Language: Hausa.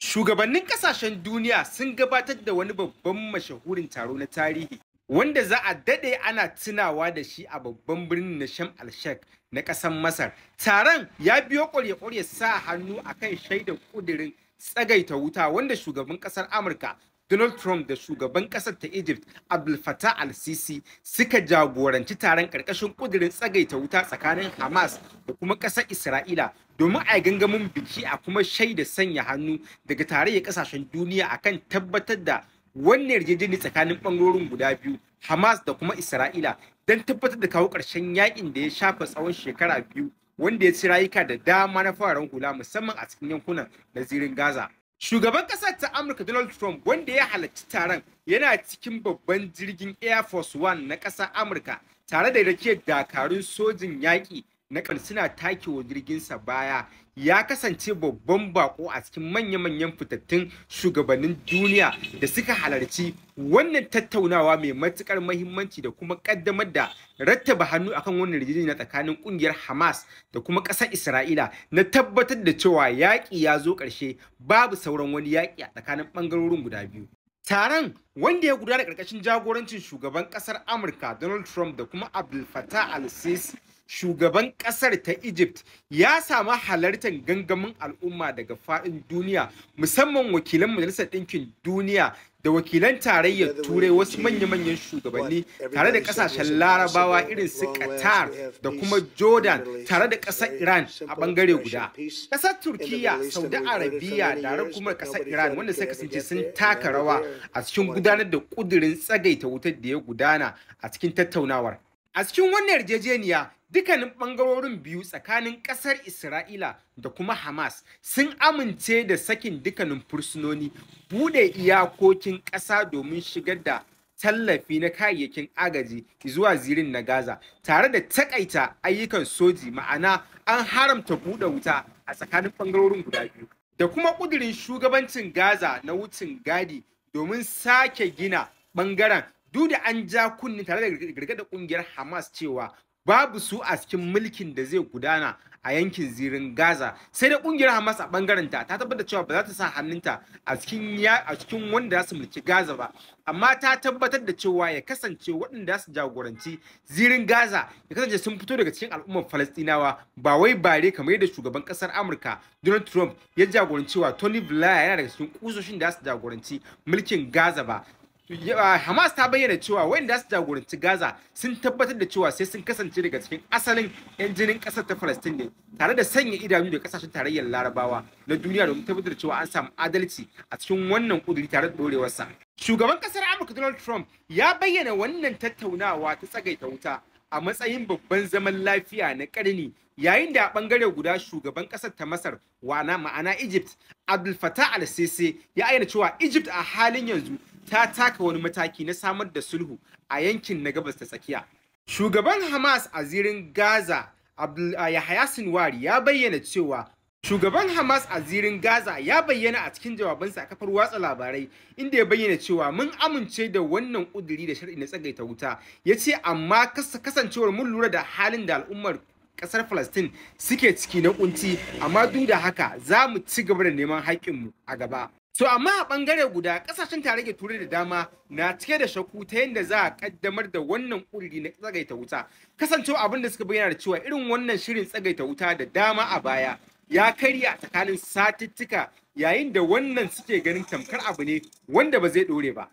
Shugabannin kasashen duniya sun gabatar da wani babban mashahurin taro na tarihi wanda za a daɗe ana tunawa da shi a babban birnin na Sharm el-Sheikh na ƙasar Masar. Taron ya biyo ƙwarya-ƙwarya sa hannu akan shaidar ƙudurin tsagaita wuta wanda shugaban ƙasar Amurka Donald Trump da shugaban ƙasar ta Egypt Abdel Fattah al-Sisi suka jagoranci taron ƙarƙashin ƙudurin tsagaita wuta tsakanin Hamas da kuma ƙasar Isra'ila domin a yi gangamin biki a kuma shaida sanya hannu daga tarayyar ƙasashen duniya akan tabbatar da wannan yarjejeniya tsakanin ɓangarorin guda biyu Hamas da kuma Isra'ila don tabbatar da kawo ƙarshen yakin da ya shafa tsawon shekara biyu wanda ya ci rayuka da dama na fararen hula musamman a cikin yankunan na zirin Gaza. Shugaban ƙasar ta Amurka Donald Trump wanda ya halarci taron yana cikin babban jirgin Air Force One na ƙasar Amurka tare da rakiyar dakarun sojin yaƙi na suna take wa jirginsa baya ya kasance babban bako a cikin manya-manyan fitattun shugabannin duniya da suka halarci wannan tattaunawa mai matukar mahimmanci da kuma kaddamar da rattaba hannu akan wannan yarjejeniya tsakanin kungiyar Hamas da kuma ƙasar Isra'ila na tabbatar da cewa yaƙi ya zo ƙarshe babu sauran wani yaƙi a tsakanin ɓangarorin guda biyu. Taron wanda ya gudana ƙarƙashin jagorancin shugaban ƙasar Amurka Donald Trump da kuma Abdel Fattah al-Sisi shugaban ƙasar ta Egypt ya samu halartar gangamin al'umma daga faɗin duniya musamman wakilan Majalisar Ɗinkin Duniya da wakilan tarayyar Turai wasu manya-manyan shugabanni tare da ƙasashen Larabawa irin su Qatar da kuma Jordan tare da ƙasar Iran a ɓangare guda. Ƙasar Turkiyya, Saudi Arabia da kuma ƙasar Iran wanda suka kasance sun taka rawa a cikin gudanar da ƙudurin tsagaita wutar da ya gudana a cikin tattaunawar. A cikin wannan yarjejeniya dukkanin ɓangarorin biyu tsakanin ƙasar Isra'ila da kuma Hamas sun amince da sakin dukkanin fursunoni, buɗe iyakokin ƙasa domin shigar da tallafi na kayayyakin agaji zuwa zirin na Gaza, tare da takaita ayyukan soji ma'ana an haramta buɗe wuta a tsakanin ɓangarorin guda biyu. Da kuma ƙudurin shugabancin Gaza na wucin gadi domin sake gina ɓangaren duk da an ja kunni tare da gargaɗa ƙungiyar Hamas cewa babu su a cikin mulkin da zai gudana a yankin zirin Gaza, sai da ƙungiyar Hamas a ɓangaren ta tabbatar cewa ba za ta sa hannunta a cikin wanda za su mulki Gaza ba, amma ta tabbatar da cewa ya kasance waɗanda za su jagoranci zirin Gaza ya kasance sun fito daga cikin al'ummar Falastinawa ba wai bare kamar yadda shugaban ƙasar Amurka Donald Trump ya jagoranci wa Tony Blair yana daga cikin kusoshin da za su jagoranci mulkin Gaza ba. Hamas ta bayyana cewa wanda su jagoranci Gaza sun tabbatar da cewa sai sun kasance daga cikin asalin 'yan jinin ƙasar ta Falastin ne tare da sanya idanu da ƙasashen tarayyar Larabawa na duniya domin tabbatar da cewa an samu adalci a cikin wannan ƙuduri tare da ɗorewarsa. Shugaban ƙasar Amurka Donald Trump ya bayyana wannan tattaunawa ta tsagaita wuta a matsayin babban zaman lafiya na ƙarni yayin da a ɓangare guda shugaban ƙasar ta Masar ma'ana Egypt Abdel Fattah al-Sisi ya ayyana cewa Egypt a halin yanzu ta taka wani mataki na samar da sulhu a yankin na gabas ta tsakiya. Shugaban Hamas a zirin Gaza Yahya Sinwar ya bayyana cewa Shugaban Hamas a zirin Gaza ya bayyana a cikin jawabansa a kafar watsa labarai inda ya bayyana cewa mun amince da wannan ƙuduri da shar'i na tsagaita wuta, ya ce amma kasancewar mun lura da halin da al'ummar ƙasar Falastin suke ciki na kunci, amma duk da haka za mu ci gaba da neman haƙƙinmu a gaba. So amma a ɓangare guda ƙasashen tarayyar Turai da dama na cike da shakku ta yadda za a ƙaddamar da wannan ƙuduri na tsagaita wuta, kasancewa abin da suka bayyana da cewa irin wannan shirin tsagaita wuta da dama a baya ya karya tsakanin satuttuka yayin da wannan suke ganin tamkar abu ne wanda ba zai ɗore ba.